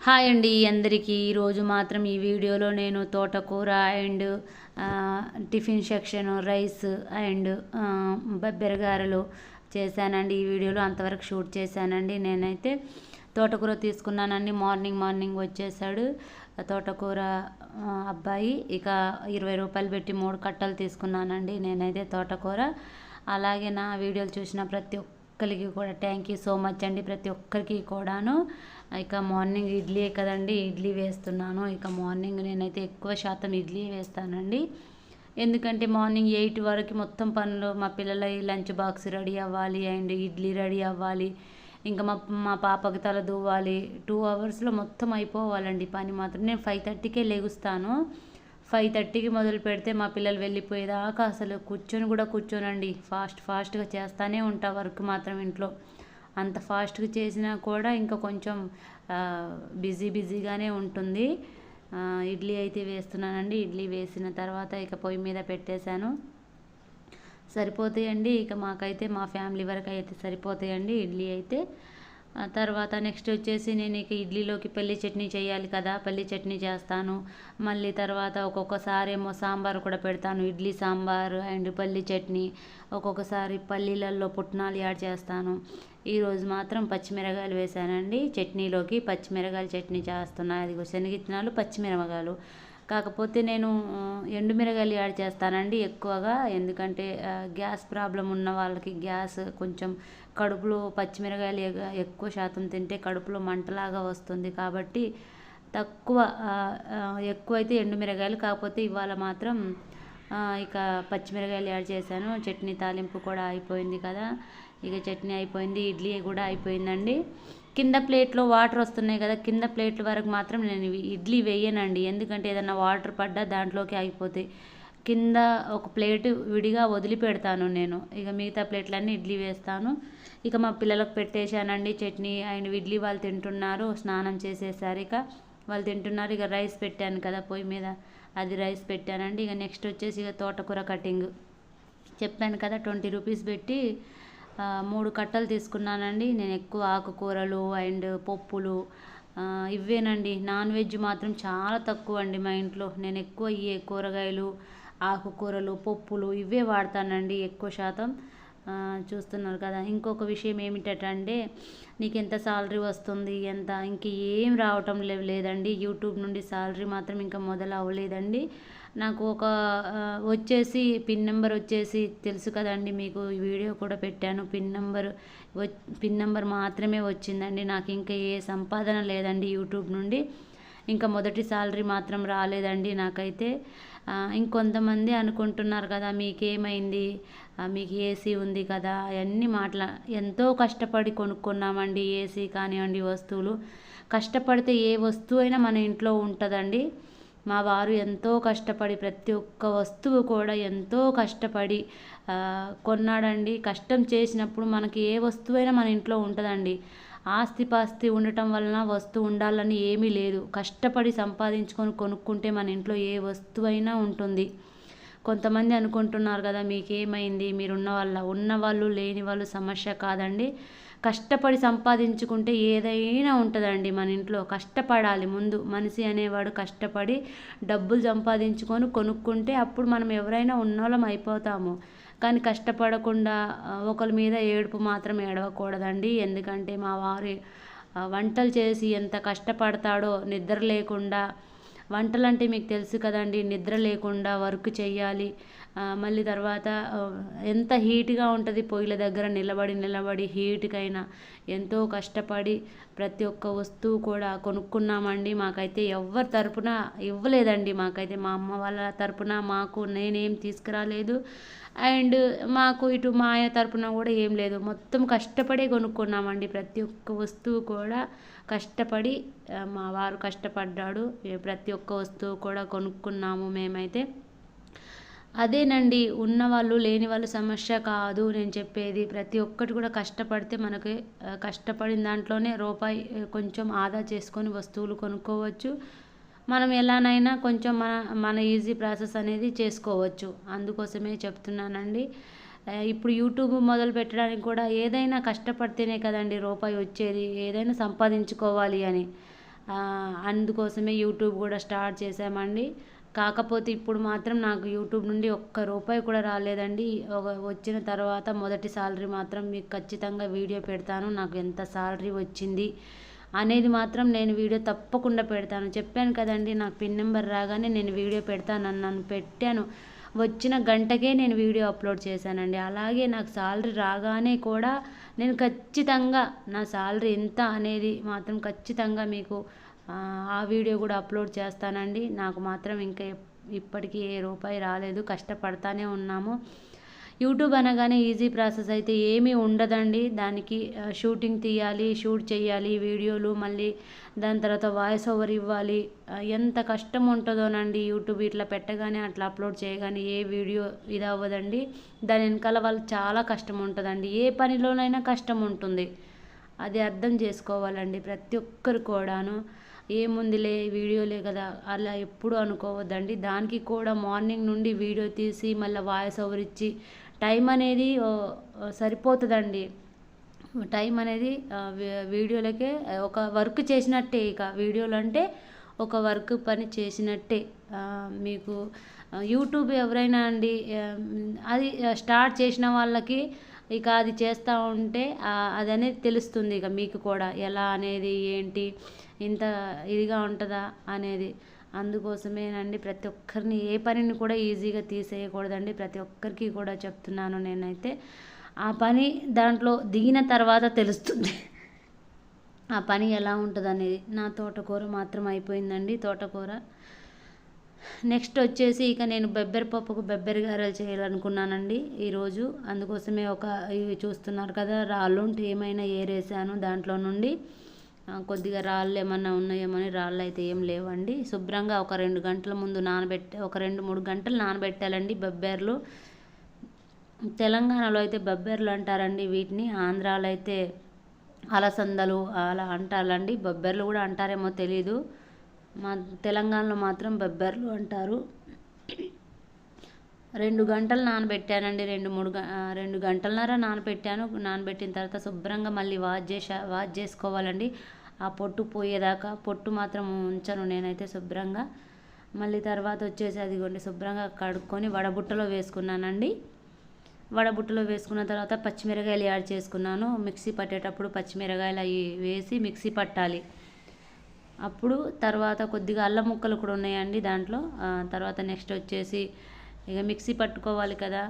Hi అండి అందరికీ. ఈరోజు మాత్రం ఈ వీడియోలో నేను తోటకూర and tiffin section rice and బెరగారలు చేశానండి. ఈ వీడియోలో అంతవరకు షూట్ చేశానండి. నేనైతే తోటకూర తీసుకున్నానండి. మార్నింగ్ వచ్చేసాడు తోటకూర అబ్బాయి. ఇక 20 రూపాయలు పెట్టి 3 కట్టలు తీసుకున్నానండి నేనైతే తోటకూర. అలాగే నా వీడియోలు చూసిన ప్రతి ఒక్కరికి కూడా థ్యాంక్ యూ సో మచ్ అండి. ప్రతి ఒక్కరికి కూడాను. ఇక మార్నింగ్ ఇడ్లీ కదండి, ఇడ్లీ వేస్తున్నాను. ఇక మార్నింగ్ నేనైతే ఎక్కువ శాతం ఇడ్లీ వేస్తానండి. ఎందుకంటే మార్నింగ్ 8 వరకు మొత్తం పనులు, మా పిల్లల లంచ్ బాక్స్ రెడీ అవ్వాలి అండ్ ఇడ్లీ రెడీ అవ్వాలి. ఇంకా మా పాపకి తల దువ్వాలి. 2 అవర్స్లో మొత్తం అయిపోవాలండి పని మాత్రం. నేను 5:30కే లెగుస్తాను. 5:30కి మొదలు పెడితే మా పిల్లలు వెళ్ళిపోయేదాకా అసలు కూర్చోనండి. ఫాస్ట్గా చేస్తూనే ఉంటా వర్క్ మాత్రం ఇంట్లో. అంత ఫాస్ట్గా చేసినా కూడా ఇంకా కొంచెం బిజీగానే ఉంటుంది. ఇడ్లీ అయితే వేస్తున్నానండి. ఇడ్లీ వేసిన తర్వాత ఇక పొయ్యి మీద పెట్టేశాను. సరిపోతాయండి. ఇక మాకైతే మా ఫ్యామిలీ వరకు అయితే సరిపోతాయండి ఇడ్లీ అయితే. తర్వాత నెక్స్ట్ వచ్చేసి నేను ఇక ఇడ్లీలోకి పల్లి చట్నీ చేయాలి కదా, పల్లి చట్నీ చేస్తాను. మళ్ళీ తర్వాత ఒక్కొక్కసారి ఏమో సాంబార్ కూడా పెడతాను. ఇడ్లీ సాంబార్ అండ్ పల్లి చట్నీ. ఒక్కొక్కసారి పల్లీలలో పుట్నాలు యాడ్ చేస్తాను. ఈరోజు మాత్రం పచ్చిమిరకాయలు వేసానండి చట్నీలోకి. పచ్చిమిరకాయల చట్నీ చేస్తున్నాను. అది శనగిత్తనాలు పచ్చిమిరపకాయలు. కాకపోతే నేను ఎండుమిరగాయలు యాడ్ చేస్తానండి ఎక్కువగా. ఎందుకంటే గ్యాస్ ప్రాబ్లం ఉన్న వాళ్ళకి గ్యాస్ కొంచెం కడుపులో పచ్చిమిరకాయలు ఎక్కువ శాతం తింటే కడుపులో మంటలాగా వస్తుంది. కాబట్టి ఎక్కువైతే ఎండుమిరగాయలు. కాకపోతే ఇవాళ మాత్రం ఇక పచ్చిమిరకాయలు యాడ్ చేశాను. చట్నీ తాలింపు కూడా అయిపోయింది కదా. ఇక చట్నీ అయిపోయింది, ఇడ్లీ కూడా అయిపోయిందండి. కింద ప్లేట్లో వాటర్ వస్తున్నాయి కదా, కింద ప్లేట్ల వరకు మాత్రం నేను ఇడ్లీ వేయనండి. ఎందుకంటే ఏదన్నా వాటర్ పడ్డా దాంట్లోకి అయిపోతాయి. కింద ఒక ప్లేట్ విడిగా వదిలిపెడతాను నేను. ఇక మిగతా ప్లేట్లన్నీ ఇడ్లీ వేస్తాను. ఇక మా పిల్లలకు పెట్టేశానండి చట్నీ అండ్ ఇడ్లీ. వాళ్ళు తింటున్నారు, స్నానం చేసేసారు. ఇక వాళ్ళు తింటున్నారు. ఇక రైస్ పెట్టాను కదా పొయ్యి మీద, అది రైస్ పెట్టానండి. ఇక నెక్స్ట్ వచ్చేసి ఇక తోటకూర కటింగ్ చెప్పాను కదా, 20 రూపీస్ పెట్టి 3 కట్టలు తీసుకున్నానండి. నేను ఎక్కువ ఆకుకూరలు అండ్ పప్పులు ఇవేనండి. నాన్ వెజ్ మాత్రం చాలా తక్కువ అండి మా ఇంట్లో. నేను ఎక్కువ ఇవే కూరగాయలు, ఆకుకూరలు, పప్పులు ఇవే వాడతానండి ఎక్కువ శాతం. చూస్తున్నారు కదా. ఇంకొక విషయం ఏమిటంటే, నీకు ఎంత సాలరీ వస్తుంది, ఇంక ఏం రావటం లేదండి. యూట్యూబ్ నుండి సాలరీ మాత్రం ఇంకా మొదలు అవ్వలేదండి. నాకు ఒక వచ్చేసి పిన్ నెంబర్ వచ్చేసి తెలుసు కదండి మీకు, వీడియో కూడా పెట్టాను. పిన్ నెంబర్ మాత్రమే వచ్చిందండి. నాకు ఇంకా ఏ సంపాదన లేదండి యూట్యూబ్ నుండి. ఇంకా మొదటి సాలరీ మాత్రం రాలేదండి నాకైతే. ఇంకొంతమంది అనుకుంటున్నారు కదా, మీకేమైంది, మీకు ఏసీ ఉంది కదా, అవన్నీ ఎంతో కష్టపడి కొనుక్కున్నామండి ఏసీ కానివ్వండి వస్తువులు. కష్టపడితే ఏ వస్తువు అయినా మన ఇంట్లో ఉంటుందండి. మా వారు ఎంతో కష్టపడి ప్రతి ఒక్క వస్తువు కూడా ఎంతో కష్టపడి కొన్నాడండి. కష్టం చేసినప్పుడు మనకి ఏ వస్తువైనా మన ఇంట్లో ఉంటుందండి. ఆస్తిపాస్తి ఉండటం వలన వస్తువు ఉండాలని ఏమీ లేదు. కష్టపడి సంపాదించుకొని కొనుక్కుంటే మన ఇంట్లో ఏ వస్తువైనా ఉంటుంది. కొంతమంది అనుకుంటున్నారు కదా, మీకేమైంది, ఉన్నవాళ్ళు లేని వాళ్ళు సమస్య కాదండి. కష్టపడి సంపాదించుకుంటే ఏదైనా ఉంటుందండి మన ఇంట్లో. కష్టపడాలి ముందు. మనిషి అనేవాడు కష్టపడి డబ్బులు సంపాదించుకొని కొనుక్కుంటే అప్పుడు మనం ఎవరైనా ఉన్నోళ్ళం అయిపోతాము. కానీ కష్టపడకుండా ఒకరి మీద ఏడుపు మాత్రం ఏడవకూడదండి. ఎందుకంటే మా వారు వంటలు చేసి ఎంత కష్టపడతాడో, నిద్ర లేకుండా. వంటలంటే మీకు తెలుసు కదండి, నిద్ర లేకుండా వర్క్ చేయాలి. మళ్ళీ తర్వాత ఎంత హీట్గా ఉంటుంది పొయ్యిల దగ్గర నిలబడి హీట్కైనా ఎంతో కష్టపడి ప్రతి ఒక్క వస్తువు కూడా కొనుక్కున్నామండి. మాకైతే ఎవరి తరపున ఇవ్వలేదండి. మాకైతే మా అమ్మ వాళ్ళ తరపున మాకు నేనేం తీసుకురాలేదు అండ్ మాకు ఇటు మా ఆయన తరపున కూడా ఏం లేదు. మొత్తం కష్టపడి కొనుక్కున్నామండి. ప్రతి ఒక్క వస్తువు కూడా కష్టపడి మా వారు కష్టపడ్డాడు. ప్రతి ఒక్క వస్తువు కూడా కొనుక్కున్నాము మేమైతే. అదేనండి, ఉన్నవాళ్ళు లేని వాళ్ళు సమస్య కాదు నేను చెప్పేది. ప్రతి ఒక్కటి కూడా కష్టపడితే మనకి కష్టపడిన దాంట్లోనే రూపాయి కొంచెం ఆదా చేసుకొని వస్తువులు కొనుక్కోవచ్చు. మనం ఎలానైనా కొంచెం మన ఈజీ ప్రాసెస్ అనేది చేసుకోవచ్చు. అందుకోసమే చెప్తున్నానండి. ఇప్పుడు యూట్యూబ్ మొదలు పెట్టడానికి కూడా ఏదైనా కష్టపడితేనే కదండి రూపాయి వచ్చేది. ఏదైనా సంపాదించుకోవాలి అని. అందుకోసమే యూట్యూబ్ కూడా స్టార్ట్ చేసామండి. కాకపోతే ఇప్పుడు మాత్రం నాకు యూట్యూబ్ నుండి ఒక్క రూపాయి కూడా రాలేదండి. వచ్చిన తర్వాత మొదటి సాలరీ మాత్రం మీకు ఖచ్చితంగా వీడియో పెడతాను, నాకు ఎంత సాలరీ వచ్చింది అనేది మాత్రం నేను వీడియో తప్పకుండా పెడతాను. చెప్పాను కదండి, నాకు పిన్ నెంబర్ రాగానే నేను వీడియో పెడతానన్నాను, పెట్టాను. వచ్చిన గంటకే నేను వీడియో అప్లోడ్ చేశానండి. అలాగే నాకు సాలరీ రాగానే కూడా నేను ఖచ్చితంగా నా సాలరీ ఎంత అనేది మాత్రం ఖచ్చితంగా మీకు ఆ వీడియో కూడా అప్లోడ్ చేస్తానండి. నాకు మాత్రం ఇంకా ఇప్పటికీ ఏ రూపాయి రాలేదు, కష్టపడతానే ఉన్నాము. యూట్యూబ్ అనగానే ఈజీ ప్రాసెస్ అయితే ఏమీ ఉండదండి. దానికి షూటింగ్ తీయాలి, షూట్ చేయాలి వీడియోలు, మళ్ళీ దాని తర్వాత వాయిస్ ఓవర్ ఇవ్వాలి. ఎంత కష్టం ఉంటుందోనండి. యూట్యూబ్ ఇట్లా పెట్టగానే అట్లా అప్లోడ్ చేయగానే ఏ వీడియో ఇది అవ్వదండి. దాని వెనకాల వాళ్ళు చాలా కష్టం ఉంటుందండి. ఏ పనిలోనైనా కష్టం ఉంటుంది, అది అర్థం చేసుకోవాలండి ప్రతి ఒక్కరు కూడాను. ఏముందిలే వీడియోలే కదా అలా ఎప్పుడు అనుకోవద్దండి. దానికి కూడా మార్నింగ్ నుండి వీడియో తీసి మళ్ళీ వాయిస్ ఓవర్ ఇచ్చి టైం అనేది సరిపోతుందండి. టైం అనేది వీడియోలకే ఒక వర్క్ చేసినట్టే. ఇక వీడియోలు అంటే ఒక వర్క్ పని చేసినట్టే. మీకు యూట్యూబ్ ఎవరైనా అండి అది స్టార్ట్ చేసిన వాళ్ళకి ఇక అది చేస్తూ ఉంటే అది అనేది తెలుస్తుంది ఇక మీకు కూడా ఎలా అనేది ఏంటి ఇంత ఇదిగా ఉంటుందా అనేది. అందుకోసమేనండి ప్రతి ఒక్కరిని ఏ పనిని కూడా ఈజీగా తీసేయకూడదండి. ప్రతి ఒక్కరికి కూడా చెప్తున్నాను నేనైతే. ఆ పని దాంట్లో దిగిన తర్వాత తెలుస్తుంది ఆ పని ఎలా ఉంటుంది అనేది. నా తోటకూర మాత్రం అయిపోయిందండి, తోటకూర. నెక్స్ట్ వచ్చేసి ఇక నేను బెబ్బెరపప్పుకు బెబ్బెర గారెలు చేయాలనుకున్నానండి ఈరోజు. అందుకోసమే ఇవి చూస్తున్నారు కదా, రాళ్ళుంటే ఏమైనా ఏరేసాను దాంట్లో నుండి. కొద్దిగా రాళ్ళు ఏమన్నా ఉన్నాయేమో అని. రాళ్ళు అయితే ఏం లేవండి. శుభ్రంగా ఒక 2 గంటల ముందు ఒక 2-3 గంటలు నానబెట్టాలండి బెబ్బెర్లు. తెలంగాణలో అయితే బెబ్బెర్లు అంటారండి వీటిని, ఆంధ్రాలో అయితే అలసందలు అలా అంటారండి. బొబ్బెర్లు కూడా అంటారేమో తెలీదు. మా తెలంగాణలో మాత్రం బెబ్బెర్లు అంటారు. 2 గంటలు నానబెట్టానండి. 2 గంటలన్నర నానబెట్టాను. నానబెట్టిన తర్వాత శుభ్రంగా మళ్ళీ వాష్ చేసుకోవాలండి. ఆ పొట్టు పోయేదాకా. పొట్టు మాత్రం ఉంచను నేనైతే శుభ్రంగా. మళ్ళీ తర్వాత వచ్చేసి అదిగోండి శుభ్రంగా కడుక్కొని వడబుట్టలో వేసుకున్నానండి. వడబుట్టలో వేసుకున్న తర్వాత పచ్చిమిరకాయలు యాడ్ చేసుకున్నాను. మిక్సీ పట్టేటప్పుడు పచ్చిమిరకాయలు అవి వేసి మిక్సీ పట్టాలి. అప్పుడు తర్వాత కొద్దిగా అల్లం ముక్కలు కూడా ఉన్నాయండి దాంట్లో. తర్వాత నెక్స్ట్ వచ్చేసి ఇక మిక్సీ పట్టుకోవాలి కదా.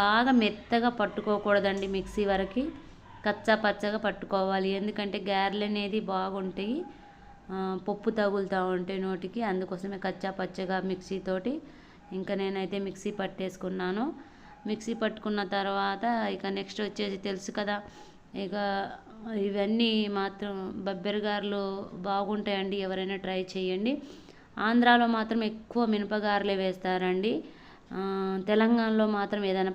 బాగా మెత్తగా పట్టుకోకూడదండి మిక్సీ వరకు, కచ్చా పచ్చగా పట్టుకోవాలి. ఎందుకంటే గారెలు అనేది బాగుంటాయి, పప్పు తగులుతూ ఉంటాయి నోటికి. అందుకోసమే కచ్చా పచ్చగా మిక్సీతోటి ఇంకా నేనైతే మిక్సీ పట్టేసుకున్నాను. మిక్సీ పట్టుకున్న తర్వాత ఇక నెక్స్ట్ వచ్చేసి తెలుసు కదా, ఇక ఇవన్నీ మాత్రం బెబ్బెరగారలు బాగుంటాయండి, ఎవరైనా ట్రై చేయండి. ఆంధ్రాలో మాత్రం ఎక్కువ మినపగారలే వేస్తారండి. తెలంగాణలో మాత్రం ఏదైనా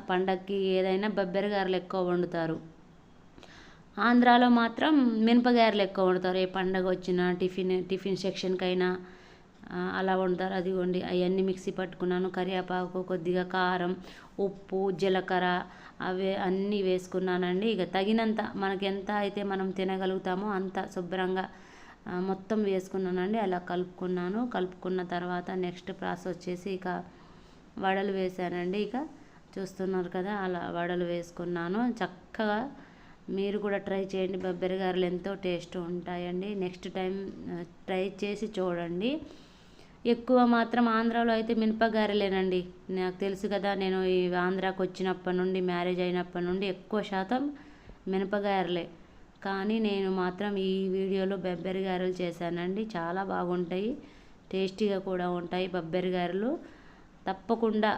పండగకి ఏదైనా బెబ్బెరగారలు ఎక్కువ వండుతారు. ఆంధ్రాలో మాత్రం మినపగారలు ఎక్కువ వండుతారు. ఏ పండగ వచ్చినా టిఫిన్ సెక్షన్కైనా అలా వండుతారు. అదిగోండి అవన్నీ మిక్సీ పట్టుకున్నాను. కరివేపాకు, కొద్దిగా కారం, ఉప్పు, జీలకర్ర అవి అన్నీ వేసుకున్నానండి. ఇక తగినంత మనకి ఎంత అయితే మనం తినగలుగుతామో అంత శుభ్రంగా మొత్తం వేసుకున్నానండి. అలా కలుపుకున్న తర్వాత నెక్స్ట్ ప్రాసెస్ వచ్చేసి ఇక వడలు వేసానండి. ఇక చూస్తున్నారు కదా, అలా వడలు వేసుకున్నాను. చక్కగా మీరు కూడా ట్రై చేయండి. బెబ్బెరగారలు ఎంతో టేస్ట్ ఉంటాయండి. నెక్స్ట్ టైం ట్రై చేసి చూడండి. ఎక్కువ మాత్రం ఆంధ్రాలో అయితే మినపగారెలేనండి. నాకు తెలుసు కదా, నేను ఈ ఆంధ్రాకి వచ్చినప్పటి నుండి, మ్యారేజ్ అయినప్పటి నుండి ఎక్కువ శాతం మినపగారెలే. కానీ నేను మాత్రం ఈ వీడియోలో బెబ్బెరగారెలు చేశానండి. చాలా బాగుంటాయి, టేస్టీగా కూడా ఉంటాయి బెబ్బెరగారెలు. తప్పకుండా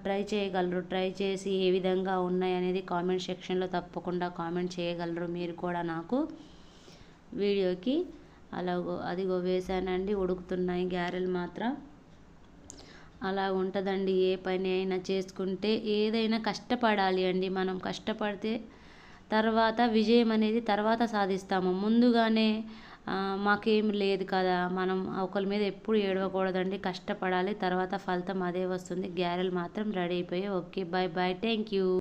ట్రై చేయగలరు. ట్రై చేసి ఏ విధంగా ఉన్నాయి అనేది కామెంట్ సెక్షన్లో తప్పకుండా కామెంట్ చేయగలరు మీరు కూడా నాకు వీడియోకి. అదిగో వేసానండి, ఉడుకుతున్నాయి గారెలు మాత్రం. అలా ఉంటుందండి ఏ పని అయినా చేసుకుంటే. ఏదైనా కష్టపడాలి అండి. మనం కష్టపడితే తర్వాత విజయం అనేది తర్వాత సాధిస్తాము. ముందుగానే మాకేం లేదు కదా, మనం ఒకరి మీద ఎప్పుడు ఏడవకూడదండి. కష్టపడాలి, తర్వాత ఫలితం అదే వస్తుంది. గారెలు మాత్రం రెడీ అయిపోయాయి. Okay, bye bye, thank you.